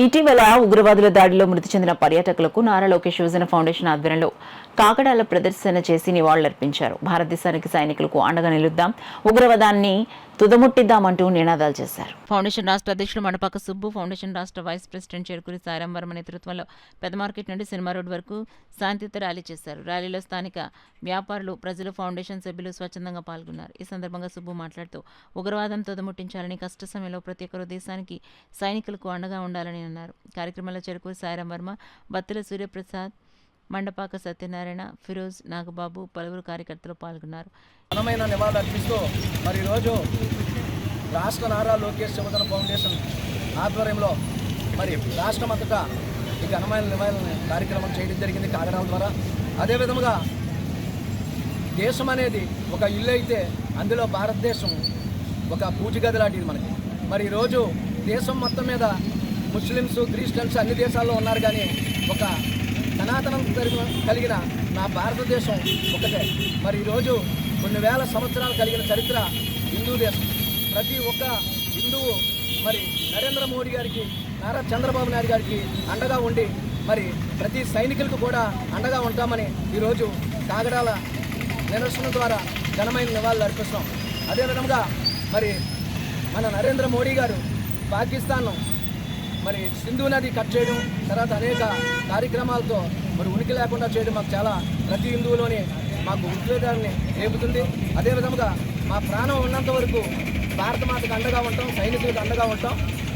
ఇటీవల ఉగ్రవాదుల దాడిలో మృతి చెందిన పర్యాటకులకు నారా లోకేష్ యువజన ఫౌండేషన్ ఆధ్వర్యంలో కాకడాల ప్రదర్శన చేసి నివాళులర్పించారు. భారతదేశానికి సైనికులకు అండగా నిలుద్దాం, ఉగ్రవాదాన్ని తుదముట్టిద్దామంటూ నినాదాలు చేశారు. ఫౌండేషన్ రాష్ట్ర అధ్యక్షుడు మణపాక సుబ్బు, ఫౌండేషన్ రాష్ట్ర వైస్ ప్రెసిడెంట్ చెరుకూరి సాయిరాం వర్మ నేతృత్వంలో పెద్ద మార్కెట్ నుండి సినిమా రోడ్ వరకు శాంతియుత ర్యాలీ చేశారు. ర్యాలీలో స్థానిక వ్యాపారులు, ప్రజలు, ఫౌండేషన్ సభ్యులు స్వచ్ఛందంగా పాల్గొన్నారు. ఈ సందర్భంగా సుబ్బు మాట్లాడుతూ ఉగ్రవాదం తుదముట్టించాలని, కష్ట సమయంలో ప్రతి ఒక్కరూ దేశానికి సైనికులకు అండగా ఉండాలని అన్నారు. కార్యక్రమంలో చెరుకూరి సాయిరాం వర్మ, బత్తుల సూర్యప్రసాద్, మండపాక సత్యనారాయణ, ఫిరోజ్, నాగబాబు, పలువురు కార్యకర్తలు పాల్గొన్నారు. ఘనమైన నివాళులు అర్పిస్తూ మరి ఈరోజు రాష్ట్ర నారా లోకేష్ యువజన ఫౌండేషన్ ఆధ్వర్యంలో మరి రాష్ట్రమంతటా ఈ ఘనమైన నివాళుల కార్యక్రమం చేయడం జరిగింది కాగడాల ద్వారా. అదేవిధంగా దేశం అనేది ఒక ఇల్లు అయితే అందులో భారతదేశం ఒక పూజ గది లాంటిది మనకి. మరి ఈరోజు దేశం మొత్తం మీద ముస్లిమ్స్, క్రిస్టియన్స్ అన్ని దేశాల్లో ఉన్నారు, కానీ ఒక సనాతనం కలిగిన నా భారతదేశం ఒకటే. మరి ఈరోజు కొన్ని వేల సంవత్సరాలు కలిగిన చరిత్ర హిందూ దేశం. ప్రతి ఒక్క హిందువు మరి నరేంద్ర మోడీ గారికి, నారా చంద్రబాబు నాయుడు గారికి అండగా ఉండి మరి ప్రతి సైనికులకు కూడా అండగా ఉంటామని ఈరోజు కాగడాల నిరసన ద్వారా ఘనమైన నివాళులు అర్పిస్తాం. అదేవిధంగా మరి మన నరేంద్ర మోడీ గారు పాకిస్తాన్ను మరి సింధు నది కట్ చేయడం, తర్వాత అనేక కార్యక్రమాలతో మరి ఉనికి లేకుండా చేయడం మాకు చాలా ప్రతి హిందువులోని మాకు ఉద్వేగాన్ని రేపుతుంది. అదేవిధంగా మా ప్రాణం ఉన్నంత వరకు భారత మాతకు అండగా ఉంటాం, సైనికులకు అండగా ఉంటాం.